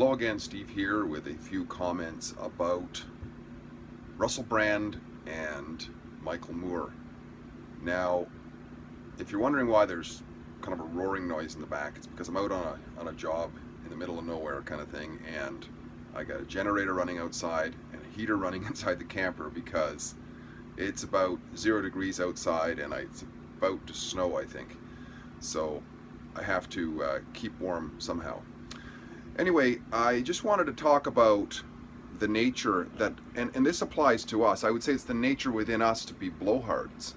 Hello again, Steve here with a few comments about Russell Brand and Michael Moore. Now, if you're wondering why there's kind of a roaring noise in the back, it's because I'm out on a job in the middle of nowhere kind of thing, and I got a generator running outside and a heater running inside the camper because it's about 0 degrees outside and it's about to snow, I think. So I have to keep warm somehow. Anyway, I just wanted to talk about the nature that, and this applies to us, I would say it's the nature within us to be blowhards.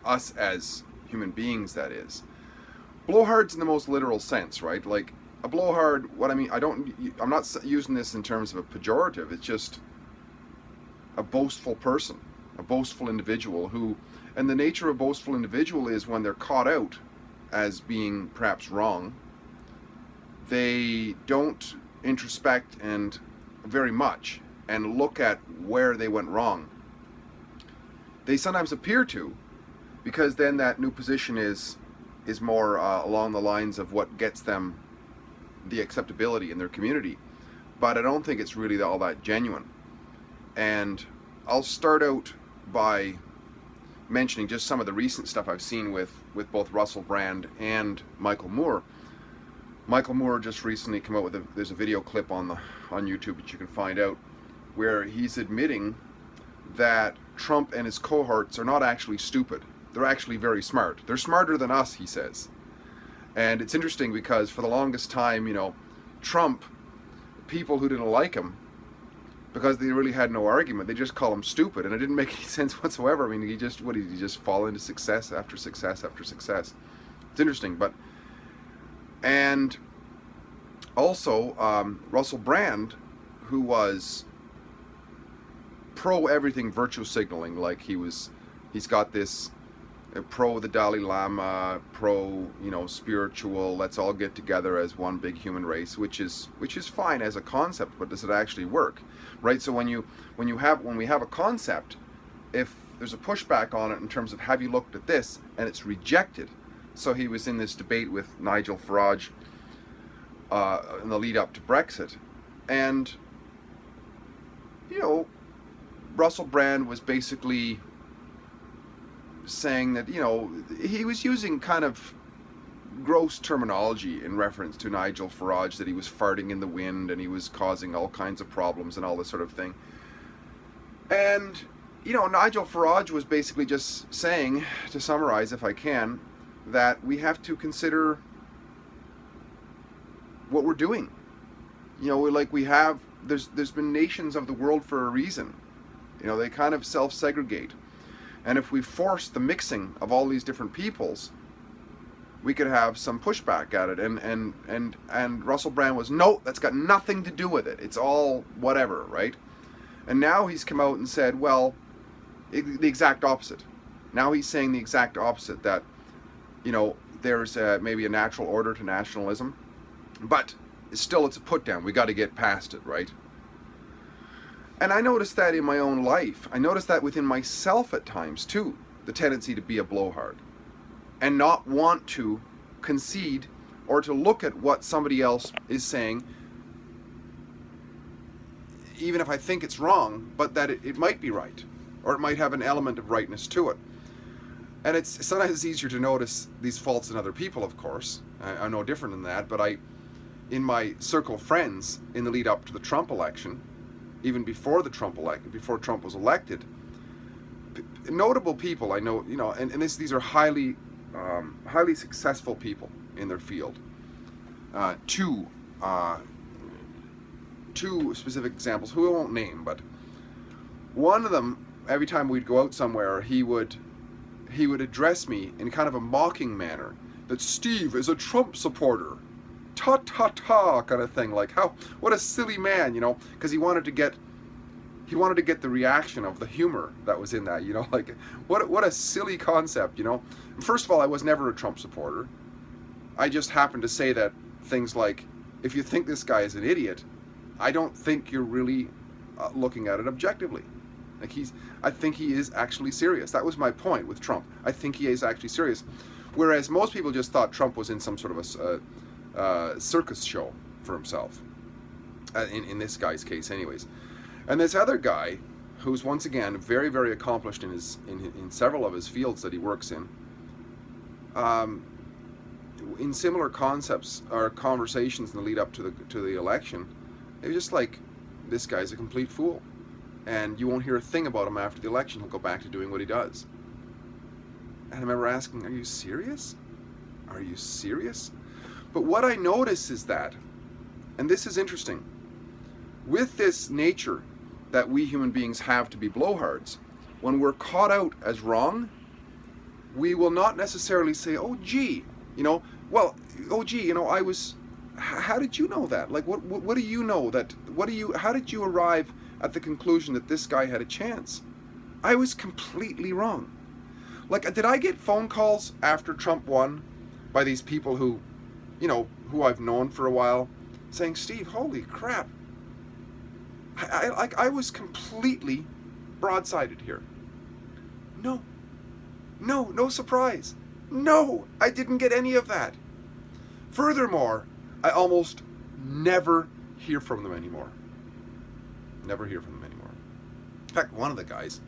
Us as human beings, that is. Blowhards in the most literal sense, right? Like, a blowhard, what I mean, I'm not using this in terms of a pejorative, it's just a boastful person, a boastful individual who, and the nature of a boastful individual is when they're caught out as being perhaps wrong, they don't introspect and very much and look at where they went wrong. They sometimes appear to, because then that new position is more along the lines of what gets them the acceptability in their community. But I don't think it's really all that genuine. And I'll start out by mentioning just some of the recent stuff I've seen with both Russell Brand and Michael Moore. Michael Moore just recently came out with there's a video clip on YouTube that you can find out where he's admitting that Trump and his cohorts are not actually stupid. They're actually very smart. They're smarter than us, he says. And it's interesting because for the longest time, Trump, people who didn't like him, because they really had no argument, they just call him stupid, and it didn't make any sense whatsoever. I mean, he just fall into success after success after success. It's interesting, and also Russell Brand, who was pro everything virtue signaling, like he's got this pro the Dalai Lama, pro spiritual, let's all get together as one big human race, which is fine as a concept, but does it actually work, right? So when we have a concept, if there's a pushback on it in terms of have you looked at this, and it's rejected. So he was in this debate with Nigel Farage in the lead up to Brexit, and Russell Brand was basically saying that he was using kind of gross terminology in reference to Nigel Farage, that he was farting in the wind and he was causing all kinds of problems and all this sort of thing. And Nigel Farage was basically just saying, to summarize if I can, that we have to consider what we're doing. There's been nations of the world for a reason. They kind of self-segregate. And if we force the mixing of all these different peoples, we could have some pushback at it. And Russell Brand was, no, that's got nothing to do with it. It's all whatever, right? And now he's come out and said, well, the exact opposite. Now he's saying the exact opposite, that there's maybe a natural order to nationalism, but it's a put down. We got to get past it, right? And I noticed that in my own life. I noticed that within myself at times too, the tendency to be a blowhard and not want to concede or to look at what somebody else is saying, even if I think it's wrong, but that it might be right, or it might have an element of rightness to it. And sometimes it's easier to notice these faults in other people, of course. I'm no different than that, but in my circle of friends in the lead up to the Trump election, even before before Trump was elected, notable people I know, and these are highly successful people in their field. Two specific examples, who I won't name, but one of them, every time we'd go out somewhere, he would address me in kind of a mocking manner, that Steve is a Trump supporter. Ta ta ta kind of thing, like, what a silly man, because he wanted to get the reaction of the humor that was in that, like, what a silly concept, First of all, I was never a Trump supporter. I just happened to say that things like, if you think this guy is an idiot, I don't think you're really looking at it objectively. Like, I think he is actually serious. That was my point with Trump. I think he is actually serious. Whereas most people just thought Trump was in some sort of a circus show for himself. in this guy's case anyways. And this other guy, who's once again very, very accomplished in several of his fields that he works in similar concepts or conversations in the lead up to the election, it was just like, this guy's a complete fool, and you won't hear a thing about him after the election. He'll go back to doing what he does. And I remember asking, are you serious? Are you serious? But what I notice is that, and this is interesting, with this nature that we human beings have to be blowhards, when we're caught out as wrong, we will not necessarily say, oh gee, I was, how did you know that? Like, what do you know that, how did you arrive at the conclusion that this guy had a chance? I was completely wrong. Like, did I get phone calls after Trump won by these people who I've known for a while, saying, Steve, holy crap, I was completely broadsided here. No surprise. No, I didn't get any of that. Furthermore, I almost never hear from them anymore. Never hear from them anymore. In fact, one of the guys,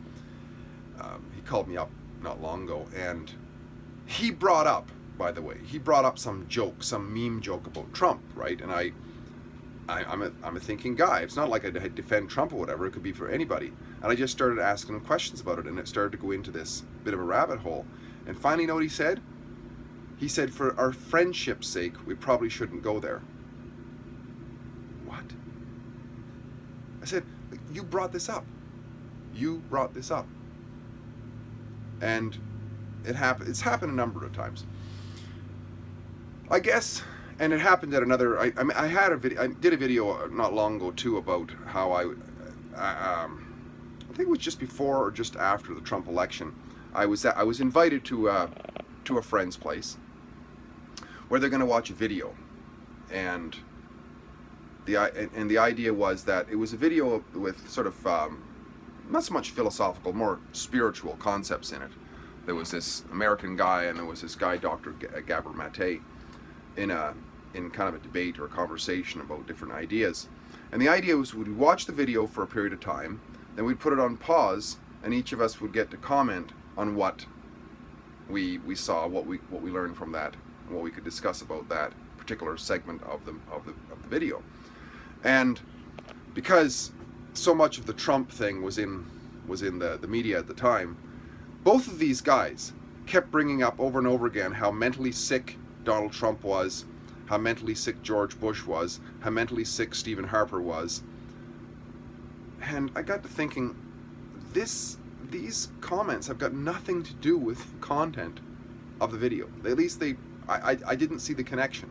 he called me up not long ago, and he brought up some joke, some meme joke about Trump, right? And I'm a thinking guy. It's not like I defend Trump or whatever. It could be for anybody. And I just started asking him questions about it, and it started to go into this bit of a rabbit hole. And finally, you know what he said? He said, for our friendship's sake, we probably shouldn't go there. What? I said, you brought this up. You brought this up. And it's happened a number of times. I guess, and it happened at another, I did a video not long ago too about how I think it was just before or just after the Trump election, I was invited to a friend's place where they're going to watch a video, and the idea was that it was a video with sort of not so much philosophical, more spiritual concepts in it. There was this American guy and there was this guy, Dr. Gabor Mate, in kind of a debate or a conversation about different ideas. And the idea was we'd watch the video for a period of time, then we'd put it on pause, and each of us would get to comment on what we saw, what we learned from that, and what we could discuss about that particular segment of the video. And because so much of the Trump thing was in the media at the time, both of these guys kept bringing up over and over again how mentally sick Donald Trump was, how mentally sick George Bush was, how mentally sick Stephen Harper was. And I got to thinking, these comments have got nothing to do with the content of the video. At least I didn't see the connection.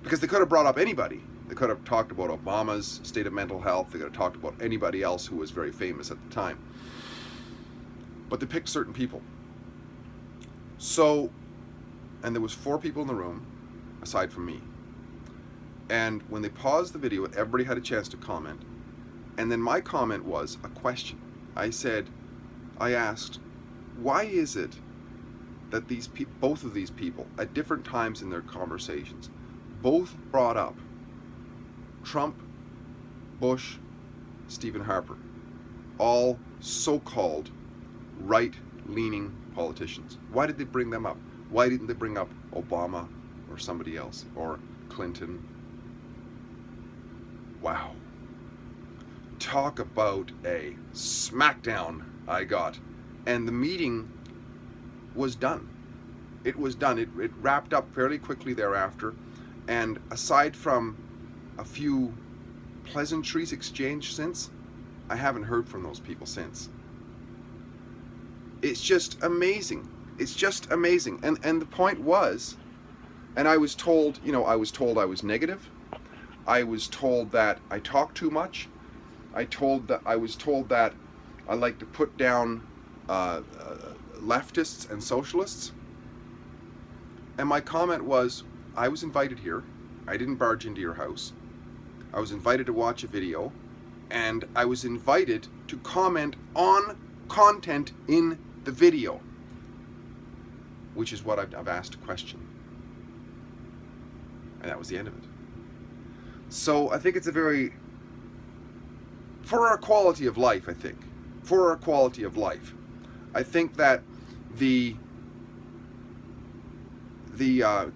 Because they could have brought up anybody. They could have talked about Obama's state of mental health. They could have talked about anybody else who was very famous at the time. But they picked certain people. So, and there was 4 people in the room, aside from me. And when they paused the video, everybody had a chance to comment. And then my comment was a question. I asked, why is it that both of these people, at different times in their conversations, both brought up Trump, Bush, Stephen Harper, all so-called right-leaning politicians? Why did they bring them up? Why didn't they bring up Obama or somebody else, or Clinton? Wow. Talk about a smackdown I got. And the meeting was done. It was done. It wrapped up fairly quickly thereafter. And aside from a few pleasantries exchanged since, I haven't heard from those people since. It's just amazing. It's just amazing. And the point was, and I was told I was negative. I was told that I talk too much. I was told that I like to put down leftists and socialists. And my comment was, I was invited here. I didn't barge into your house. I was invited to watch a video, and I was invited to comment on content in the video, which is what I've asked a question. And that was the end of it. So I think it's a very, for our quality of life, for our quality of life, I think that the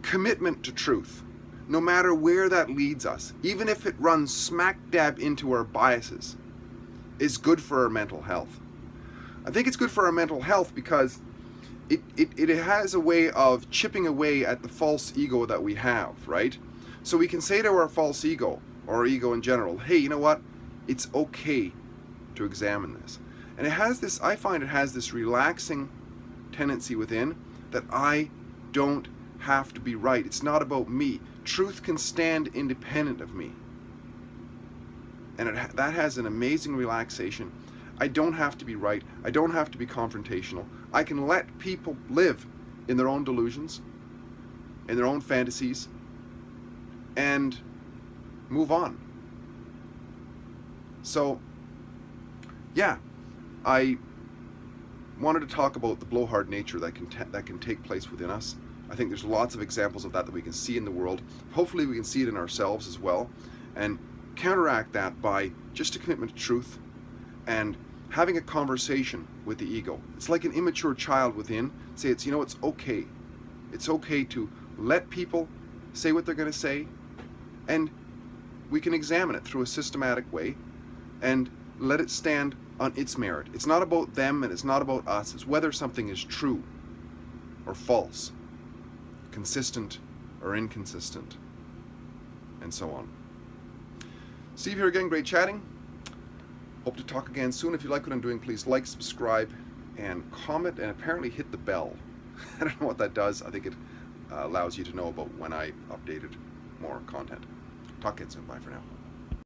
commitment to truth, no matter where that leads us, even if it runs smack dab into our biases, is good for our mental health. I think it's good for our mental health because it has a way of chipping away at the false ego that we have, right? So we can say to our false ego, or our ego in general, hey, you know what? It's okay to examine this. And it has this, I find it has this relaxing tendency within that I don't have to be right. It's not about me. Truth can stand independent of me. And that has an amazing relaxation. I don't have to be right. I don't have to be confrontational. I can let people live in their own delusions, in their own fantasies, and move on. So, yeah, I wanted to talk about the blowhard nature that can take place within us. I think there's lots of examples of that we can see in the world. Hopefully we can see it in ourselves as well, and counteract that by just a commitment to truth and having a conversation with the ego. It's like an immature child within. Say, it's okay. It's okay to let people say what they're going to say, and we can examine it through a systematic way and let it stand on its merit. It's not about them and it's not about us. It's whether something is true or false, consistent or inconsistent, and so on. Steve here again, great chatting. Hope to talk again soon. If you like what I'm doing, please like, subscribe, and comment, and apparently hit the bell. I don't know what that does. I think it allows you to know about when I updated more content. Talk again soon. Bye for now.